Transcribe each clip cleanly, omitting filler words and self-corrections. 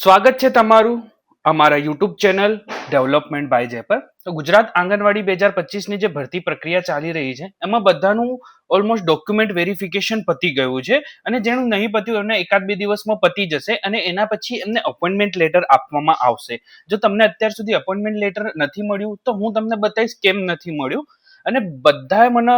સ્વાગત છે તમારું અમારા યુટ્યુબ ચેનલ ડેવલપમેન્ટ બાય જેપર. તો ગુજરાત આંગણવાડી 2025ની જે ભરતી પ્રક્રિયા ચાલી રહી છે એમાં બધાનું ઓલમોસ્ટ ડોક્યુમેન્ટ વેરિફિકેશન પતી ગયું છે અને જેનું નહીં પત્યું એમને એકાદ બે દિવસમાં પતી જશે અને એના પછી એમને અપોઇન્ટમેન્ટ લેટર આપવામાં આવશે. જો તમને અત્યાર સુધી અપોઇન્ટમેન્ટ લેટર નથી મળ્યું તો હું તમને બતાવીશ કેમ નથી મળ્યું. અને બધાએ મને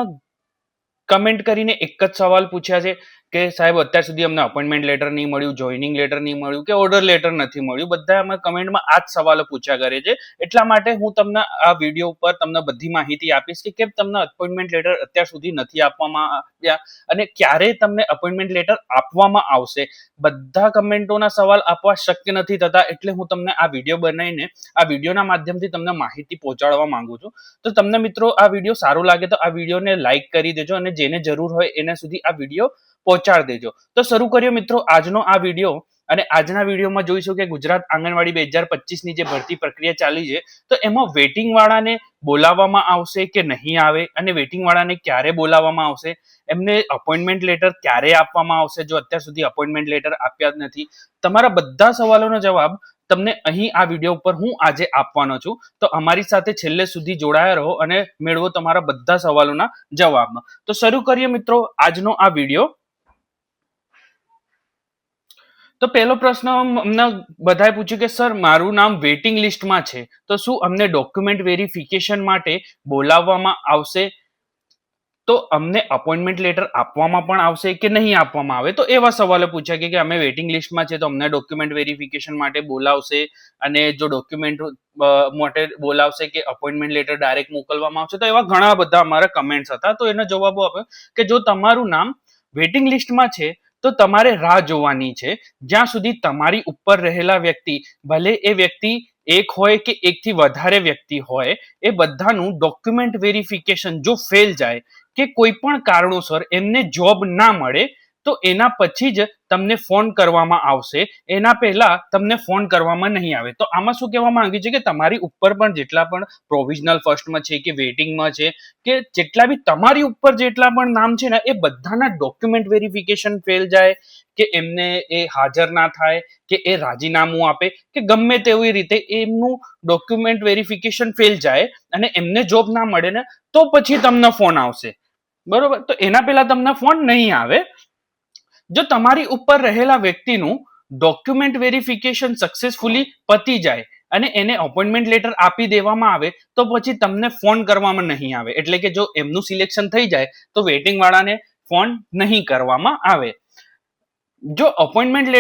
કમેન્ટ કરીને એક જ સવાલ પૂછ્યા છે કે સાહેબ અત્યાર સુધી અમને અપોઇન્ટમેન્ટ લેટર નહીં મળ્યું, જોઈનિંગ લેટર નહીં મળ્યું કે ઓર્ડર લેટર નથી મળ્યું. બધા અમે કમેન્ટમાં આ જ સવાલો પૂછ્યા કરે છે. એટલા માટે હું તમને આ વિડીયો ઉપર તમને બધી માહિતી આપીશ કે કેમ તમને અપોઇન્ટમેન્ટ લેટર અત્યાર સુધી નથી આપવામાં આવ્યા અને ક્યારે તમને અપોઇન્ટમેન્ટ લેટર આપવામાં આવશે. બધા કમેન્ટોના સવાલ આપવા શક્ય નથી થતા એટલે હું તમને આ વિડીયો બનાવીને આ વિડીયોના માધ્યમથી તમને માહિતી પહોંચાડવા માંગુ છું. તો તમને મિત્રો આ વિડીયો સારો લાગે તો આ વિડીયોને લાઈક કરી દેજો અને જેને જરૂર હોય એના સુધી આ વિડીયો પહોંચાડી દેજો. તો શરૂ કરીએ મિત્રો આજનો આ વિડીયો. અને આજના વિડીયોમાં જોઈશું કે ગુજરાત આંગણવાડી 2025ની જે ભરતી પ્રક્રિયા ચાલી છે તો એમાં વેટિંગ વાળાને બોલાવવામાં આવશે કે નહીં આવે અને વેટિંગ વાળાને ક્યારે બોલાવવામાં આવશે, એમને અપોઇન્ટમેન્ટ લેટર ક્યારે આપવામાં આવશે જો અત્યાર સુધી અપોઇન્ટમેન્ટ લેટર આપ્યા જ નથી. તમારા બધા સવાલોનો જવાબ તમને અહીં આ વિડીયો ઉપર હું આજે આપવાનો છું. તો અમારી સાથે છેલ્લે સુધી જોડાયા રહો અને મેળવો તમારા બધા સવાલોના જવાબ. તો શરૂ કરીએ મિત્રો આજનો આ વિડીયો. તો પહેલો પ્રશ્ન અમને બધાએ પૂછ્યું કે સર મારું નામ વેઇટિંગ લિસ્ટમાં છે તો શું અમને ડોક્યુમેન્ટ વેરિફિકેશન માટે બોલાવવામાં આવશે, તો અમને અપોઇન્ટમેન્ટ લેટર આપવામાં પણ આવશે કે નહીં આપવામાં આવે. તો એવા સવાલો પૂછ્યા કે અમે વેઇટિંગ લિસ્ટમાં છે તો અમને ડોક્યુમેન્ટ વેરિફિકેશન માટે બોલાવશે અને જો ડોક્યુમેન્ટ માટે બોલાવશે કે અપોઇન્ટમેન્ટ લેટર ડાયરેક્ટ મોકલવામાં આવશે. તો એવા ઘણા બધા અમારા કમેન્ટ્સ હતા. તો એના જવાબો આપ્યો કે જો તમારું નામ વેઇટિંગ લિસ્ટમાં છે તો તમારે રાહ જોવાની છે જ્યાં સુધી તમારી ઉપર રહેલા વ્યક્તિ, ભલે એ વ્યક્તિ એક હોય કે એકથી વધારે વ્યક્તિ હોય, એ બધાનું ડોક્યુમેન્ટ વેરિફિકેશન જો ફેલ જાય કે કોઈ પણ કારણોસર એમને જોબ ના મળે તો એના પછી જ તમને ફોન કરવામાં આવશે. એના પહેલા તમને ફોન કરવામાં નહીં આવે. તો આમાં શું કહેવા માંગ્યું છે કે તમારી ઉપર પણ જેટલા પણ પ્રોવિઝનલ ફર્સ્ટમાં છે કે વેઇટિંગમાં છે કે જેટલા બી તમારી ઉપર જેટલા પણ નામ છે ને એ બધાના ડોક્યુમેન્ટ વેરિફિકેશન ફેલ જાય કે એમને એ હાજર ના થાય કે એ રાજીનામું આપે કે ગમે તેવી રીતે એમનું ડોક્યુમેન્ટ વેરિફિકેશન ફેલ જાય અને એમને જોબ ના મળે ને તો પછી તમને ફોન આવશે. બરોબર, તો એના પહેલા તમને ફોન નહીં આવે. જો તમારી ઉપર રહેલા વ્યક્તિનું ડોક્યુમેન્ટ વેરિફિકેશન સક્સેસફુલી પતી જાય અને એને અપોઇન્ટમેન્ટ લેટર આપી દેવામાં આવે તો પછી તમને ફોન કરવામાં નહીં આવે. એટલે કે જો એમનું સિલેક્શન થઈ જાય તો વેઇટિંગ વાળાને ફોન નહીં કરવામાં આવે. જો અપોઇન્ટમેન્ટ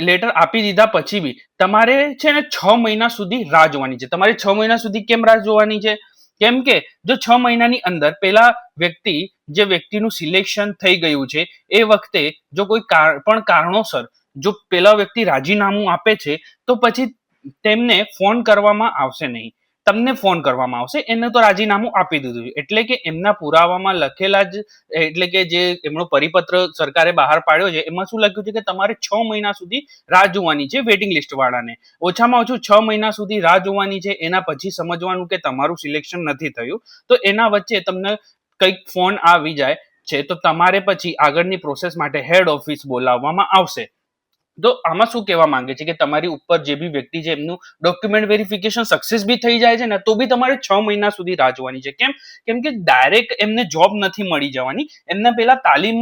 લેટર આપી દીધા પછી બી તમારે છે ને 6 મહિના સુધી રાહ જોવાની છે. તમારે 6 મહિના સુધી કેમ રાહ જોવાની છે? કેમ કે જો 6 મહિનાની અંદર પેલા વ્યક્તિ જે વ્યક્તિનું સિલેક્શન થઈ ગયું છે એ વખતે જો કોઈ પણ કારણોસર જો પેલા વ્યક્તિ રાજીનામું આપે છે તો પછી તેમને ફોન કરવામાં આવશે નહીં, તમને ફોન કરવામાં આવશે. એને તો રાજીનામું આપી દીધું એટલે કે એમના પુરાવામાં લખેલા જ, એટલે કે જે એમનો પરિપત્ર સરકારે બહાર પાડ્યો છે એમાં શું લખ્યું છે કે તમારે 6 મહિના સુધી રાહ જોવાની છે વેઇટિંગ લિસ્ટ વાળાને. ઓછામાં ઓછું 6 મહિના સુધી રાહ જોવાની છે. એના પછી સમજવાનું કે તમારું સિલેક્શન નથી થયું તો એના વચ્ચે તમને કંઈક ફોન આવી જાય છે તો તમારે પછી આગળની પ્રોસેસ માટે હેડ ઓફિસ બોલાવવામાં આવશે. તો આમાં શું કહેવા માંગે છે કે તમારી ઉપર જે બી વ્યક્તિ છે એમનું ડોક્યુમેન્ટ વેરિફિકેશન સક્સેસ બી થઈ જાય છે ને તો બી તમારે 6 મહિના સુધી રાહ જોવાની છે. કેમ કે ડાયરેક્ટ એમને જોબ નથી મળી જવાની, એમને પહેલા તાલીમ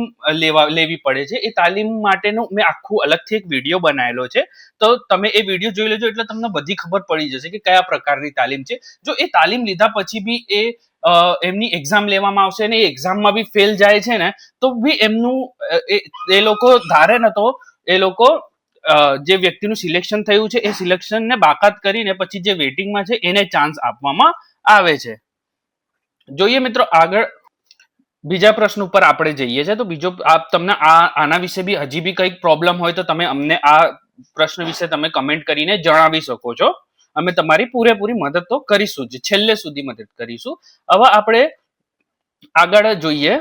લેવી પડે છે. એ તાલીમ માટેનું મેં આખું અલગથી એક વિડીયો બનાવેલો છે તો તમે એ વિડીયો જોઈ લેજો એટલે તમને બધી ખબર પડી જશે કે કયા પ્રકારની તાલીમ છે. જો એ તાલીમ લીધા પછી બી એમની એક્ઝામ લેવામાં આવશે અને એ એક્ઝામમાં બી ફેલ જાય છે ને તો બી એમનું એ લોકો ધારે ને તો એ લોકો જે વ્યક્તિનું સિલેક્શન થયું છે એ સિલેક્શનને બાકાત કરીને પછી જે વેઇટિંગમાં છે એને ચાન્સ આપવામાં આવે છે. જોઈએ મિત્રો આગળ બીજા પ્રશ્ન ઉપર આપણે જઈએ છીએ. તો બીજો તમને આના વિશે બી હજી બી કંઈક પ્રોબ્લેમ હોય તો તમે અમને આ પ્રશ્ન વિશે તમે કમેન્ટ કરીને જણાવી શકો છો. અમે તમારી પૂરેપૂરી મદદ તો કરીશું જ, છેલ્લે સુધી મદદ કરીશું. હવે આપણે આગળ જોઈએ.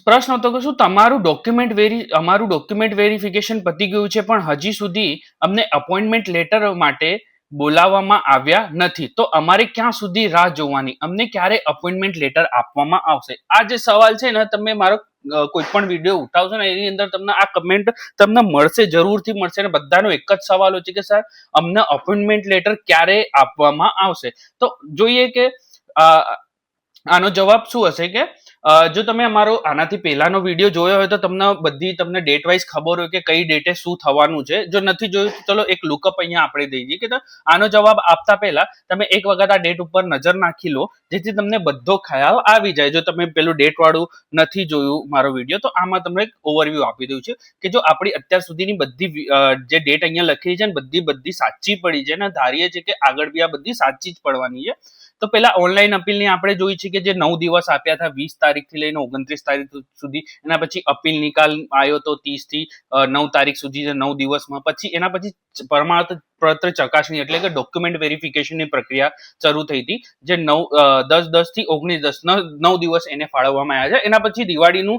પ્રશ્ન હતો કે શું અમારું ડોક્યુમેન્ટ વેરિફિકેશન પતી ગયું છે પણ હજી સુધી અમને અપોઇન્ટમેન્ટ લેટર માટે બોલાવવામાં આવ્યા નથી તો અમારે ક્યાં સુધી રાહ જોવાની, અમને ક્યારે અપોઇન્ટમેન્ટ લેટર આપવામાં આવશે. આ જે સવાલ છે ને તમે મારો કોઈ પણ વિડીયો ઉઠાવશો ને એની અંદર તમને આ કમેન્ટ તમને મળશે, જરૂરથી મળશે. અને બધાનો એક જ સવાલ હોય છે કે સર અમને અપોઇન્ટમેન્ટ લેટર ક્યારે આપવામાં આવશે. તો જોઈએ કે આનો જવાબ શું હશે કે જો તમે અમારો આનાથી પહેલાનો વિડીયો જોયો હોય તો તમને ડેટ વાઇઝ ખબર હોય કે કઈ ડેટે શું થવાનું છે. જો નથી જોયું તો ચલો એક લુકઅપ અહીંયા આપણે દઈ દઈએ કે આનો જવાબ આપતા પહેલા તમે એક વખત આ ડેટ ઉપર નજર નાખી લો, જેથી તમને બધો ખ્યાલ આવી જાય. જો તમે પેલું ડેટ વાળું નથી જોયું મારો વિડીયો તો આમાં તમને એક ઓવરવ્યૂ આપી દઉં છે કે જો આપણી અત્યાર સુધીની બધી જે ડેટ અહીંયા લખેલી છે ને બધી સાચી પડી છે ને ધારીએ છીએ કે આગળ બી આ બધી સાચી જ પડવાની છે. તો પેલા ઓનલાઈન અપીલની આપણે જોઈ છે કે જે 9 દિવસ આપ્યા હતા 20 તારીખથી લઈને 29 તારીખ સુધી. એના પછી અપીલ નિકાલ આવ્યો તો 30 થી 9 તારીખ સુધી, 9 દિવસમાં. પછી એના પછી પ્રમાણપત્ર ચકાસણી એટલે કે ડોક્યુમેન્ટ વેરિફિકેશનની પ્રક્રિયા શરૂ થઈ હતી, જે 10 થી 19 9 દિવસ એને ફાળવવામાં આવ્યા છે. એના પછી દિવાળીનું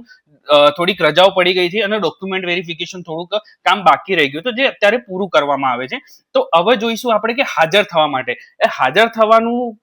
થોડીક રજાઓ પડી ગઈ હતી અને ડોક્યુમેન્ટ વેરિફિકેશન થોડુંક કામ બાકી રહી ગયું તો જે અત્યારે પૂરું કરવામાં આવે છે. તો હવે જોઈશું આપણે કે હાજર થવા માટે હાજર થવાનું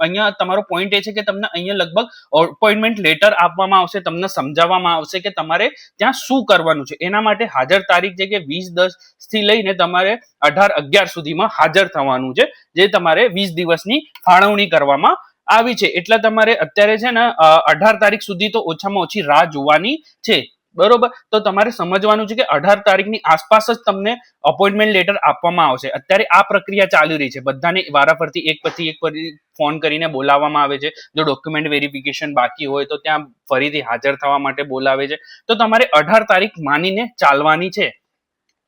અહીંયા તમારો પોઈન્ટ એ છે કે તમને અહીંયા લગભગ અપોઇન્ટમેન્ટ લેટર આપવામાં આવશે, તમને સમજાવવામાં આવશે કે તમારે ત્યાં શું કરવાનું છે. એના માટે હાજર તારીખ છે કે 20/10 થી લઈને તમારે 18/11 સુધીમાં હાજર થવાનું છે, જે તમારે 20 દિવસની ફાળવણી કરવામાં આવી છે. એટલે તમારે અત્યારે છે ને 18 તારીખ સુધી તો ઓછામાં ઓછી રાહ જોવાની છે. બરોબર, તો તમારે સમજવાનું છે કે 18 તારીખની આસપાસ જ તમને અપોઇન્ટમેન્ટ લેટર આપવામાં આવશે. અત્યારે આ પ્રક્રિયા ચાલી રહી છે, બધાને વારાફરતી એક પછી એક ફોન કરીને બોલાવવામાં આવે છે. જો ડોક્યુમેન્ટ વેરિફિકેશન બાકી હોય તો ત્યાં ફરીથી હાજર થવા માટે બોલાવે છે. તો તમારે 18 તારીખ માનીને ચાલવાની છે.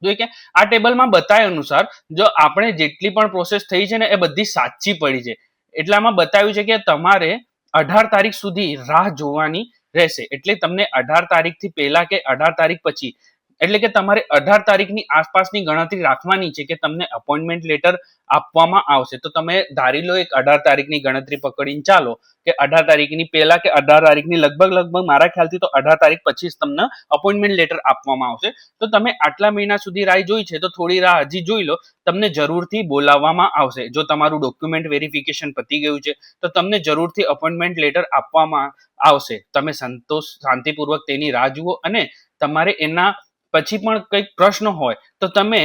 જો કે આ ટેબલમાં બતાવ્યા અનુસાર જો આપણે જેટલી પણ પ્રોસેસ થઈ છે ને એ બધી સાચી પડી છે. એટલામાં બતાવ્યું છે કે તમારે 18 તારીખ સુધી રાહ જોવાની રહેશે. એટલે તમને 18 તારીખથી પહેલા કે 18 તારીખ પછી એટલે કે તમારે 18 તારીખની આસપાસની ગણતરી રાખવાની છે કે તમને અપોઇન્ટમેન્ટ લેટર આપવામાં આવશે. તો તમે ધારી લો એક 18 તારીખની ગણતરી પકડીને ચાલો કે 18 તારીખની પહેલા કે 18 તારીખની લગભગ મારા ખ્યાલથી તો 18 તારીખ પછી જ તમને અપોઇન્ટમેન્ટ લેટર આપવામાં આવશે. તો તમે આટલા મહિના સુધી રાહ જોઈ છે તો થોડી રાહ હજી જોઈ લો, તમને જરૂરથી બોલાવવામાં આવશે. જો તમારું ડોક્યુમેન્ટ વેરિફિકેશન પતી ગયું છે તો તમને જરૂરથી અપોઇન્ટમેન્ટ લેટર આપવામાં આવશે. તમે શાંતિપૂર્વક તેની રાહ જુઓ અને તમારે એના પછી પણ કંઈક પ્રશ્ન હોય તો તમે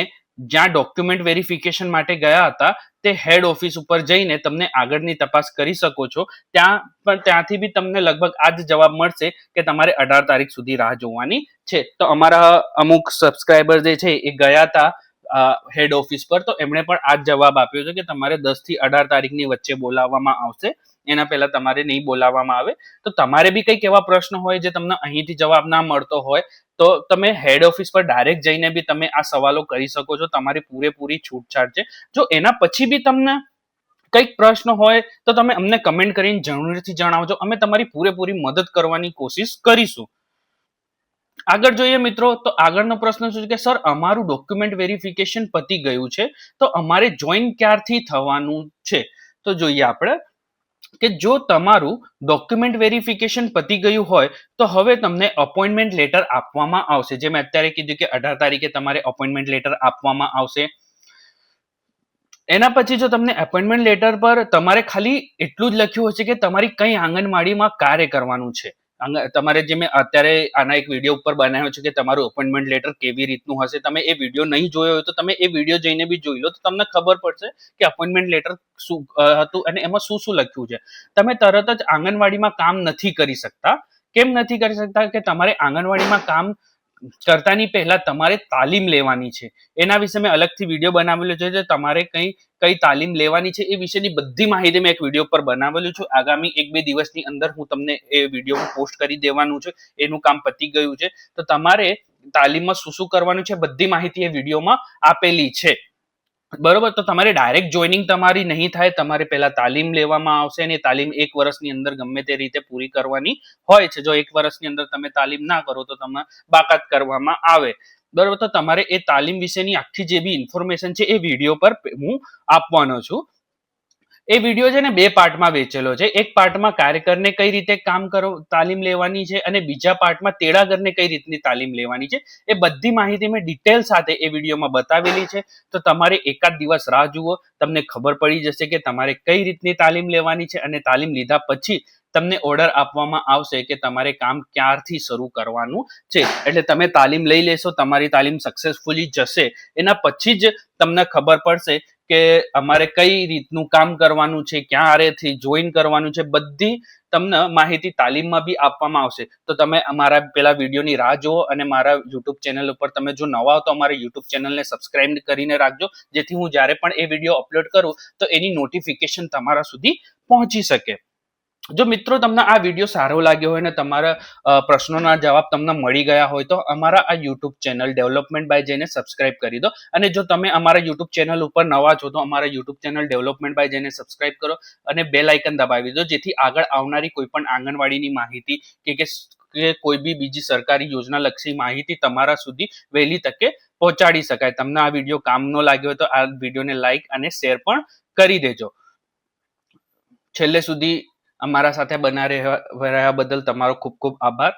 જ્યાં ડોક્યુમેન્ટ વેરિફિકેશન માટે ગયા હતા તે હેડ ઓફિસ ઉપર જઈને તમને આગળની તપાસ કરી શકો છો. ત્યાંથી બી તમને લગભગ આ જ જવાબ મળશે કે તમારે 18 તારીખ સુધી રાહ જોવાની છે. તો અમારા અમુક સબસ્ક્રાઈબર જે છે એ ગયા હતા હેડ ઓફિસ પર, તો એમણે પણ આ જ જવાબ આપ્યો છે કે તમારે 10 થી 18 તારીખની વચ્ચે બોલાવવામાં આવશે, એના પહેલા તમારે નહીં બોલાવવામાં આવે. તો તમારે બી કંઈક એવા પ્રશ્ન હોય જે તમને અહીંથી જવાબ ના મળતો હોય તો તમે હેડ ઓફિસ પર ડાયરેક્ટ જઈને બી તમે આ સવાલો કરી શકો છો. તમારી પૂરેપૂરી છૂટછાટ છે. જો એના પછી બી તમને કંઈક પ્રશ્ન હોય તો તમે અમને કમેન્ટ કરીને જરૂરથી જણાવજો, અમે તમારી પૂરેપૂરી મદદ કરવાની કોશિશ કરીશું. આગળ જોઈએ મિત્રો, તો આગળનો પ્રશ્ન શું છે કે સર અમારું ડોક્યુમેન્ટ વેરિફિકેશન પતી ગયું છે તો અમારે જોઈન ક્યારથી થવાનું છે. તો જોઈએ આપણે કે જો તમારું ડોક્યુમેન્ટ વેરિફિકેશન પતી ગયું હોય તો હવે તમને અપોઇન્ટમેન્ટ લેટર આપવામાં આવશે. જે મેં અત્યારે કીધું કે 18 તારીખે તમારે અપોઇન્ટમેન્ટ લેટર આપવામાં આવશે. એના પછી જો તમને અપોઇન્ટમેન્ટ લેટર પર તમારે ખાલી એટલું જ લખ્યું હશે કે તમારી કઈ આંગણવાડીમાં કાર્ય કરવાનું છે. તમારે જે મેં અત્યારે આના એક વિડીયો ઉપર બનાવ્યો છે કે તમારું અપોઇન્ટમેન્ટ લેટર કેવી રીતનું હશે, તમે એ વિડીયો નહીં જોયો હોય તો તમે એ વિડીયો જઈને બી જોઈ લો તો તમને ખબર પડશે કે અપોઇન્ટમેન્ટ લેટર શું હતું અને એમાં શું શું લખ્યું છે. તમે તરત જ આંગણવાડીમાં કામ નથી કરી શકતા. કેમ નથી કરી શકતા કે તમારે આંગણવાડીમાં કામ કરતાની પહેલા તમારે તાલીમ લેવાની છે. એના વિશે મેં અલગથી વિડીયો બનાવેલો છે. તમારે કઈ તાલીમ લેવાની છે એ વિશેની બધી માહિતી મેં એક વિડીયો પર બનાવેલું છું. આગામી 1-2 દિવસની અંદર હું તમને એ વિડીયો પોસ્ટ કરી દેવાનું છે. એનું કામ પતી ગયું છે. તો તમારે તાલીમમાં શું શું કરવાનું છે બધી માહિતી એ વિડીયોમાં આપેલી છે. બરોબર, તો તમારે ડાયરેક્ટ જોઈનિંગ તમારી નહીં થાય, તમારે પહેલા તાલીમ લેવામાં આવશે અને તાલીમ 1 વર્ષની અંદર ગમે તે રીતે પૂરી કરવાની હોય છે. જો 1 વર્ષની અંદર તમે તાલીમ ના કરો તો તમને બાકાત કરવામાં આવે. બરોબર, તો તમારે એ તાલીમ વિશેની આખી જે બી ઇન્ફોર્મેશન છે એ વિડીયો પર હું આપવાનો છું. એ વિડીયો છે ને 2 પાર્ટમાં વેચેલો છે. એક પાર્ટમાં કાર્યકરને કઈ રીતે કામ તાલીમ લેવાની છે અને બીજા પાર્ટમાં તેડાગરને કઈ રીતની તાલીમ લેવાની છે. એ બધી માહિતી મેં ડિટેલ સાથે એ વિડીયોમાં બતાવેલી છે. તો તમારે એકાદ દિવસ રાહ જુઓ, તમને ખબર પડી જશે કે તમારે કઈ રીતની તાલીમ લેવાની છે અને તાલીમ લીધા પછી તમને ઓર્ડર આપવામાં આવશે કે તમારે કામ ક્યારથી શરૂ કરવાનું છે. એટલે તમે તાલીમ લઈ લેશો, તમારી તાલીમ સક્સેસફુલી જશે, એના પછી જ તમને ખબર પડશે કે અમારે કઈ રીતનું કામ કરવાનું છે, ક્યારેથી જોઈન કરવાનું છે, બધી તમને માહિતી તાલીમમાં બી આપવામાં આવશે. તો તમે અમારા પેલા વિડીયોની રાહ જુઓ અને મારા યુટ્યુબ ચેનલ ઉપર તમે જો નવા હો તો અમારી યુટ્યુબ ચેનલને સબસ્ક્રાઇબ કરીને રાખજો, જેથી હું જ્યારે પણ એ વિડીયો અપલોડ કરું તો એની નોટિફિકેશન તમારા સુધી પહોંચી શકે. જો મિત્રો તમને આ વિડીયો સારો લાગ્યો હોય ને તમારા પ્રશ્નોના જવાબ તમને મળી ગયા હોય તો અમારા આ યુટ્યુબ ચેનલ ડેવલપમેન્ટ બાય જઈને સબસ્ક્રાઇબ કરી દો. અને જો તમે અમારા યુટ્યુબ ચેનલ ઉપર નવા છો તો અમારા યુટ્યુબ ચેનલ ડેવલપમેન્ટ બાય જઈને સબસ્ક્રાઇબ કરો અને બેલ આઇકન દબાવી દો, જેથી આગળ આવનારી કોઈ પણ આંગણવાડીની માહિતી કે કોઈ બી બીજી સરકારી યોજના લક્ષી માહિતી તમારા સુધી વહેલી તકે પહોંચાડી શકાય. તમને આ વિડીયો કામનો લાગ્યો હોય તો આ વિડીયોને લાઈક અને શેર પણ કરી દેજો. છેલ્લે સુધી અમારા સાથે બના રહ્યા બદલ તમારો ખૂબ ખૂબ આભાર.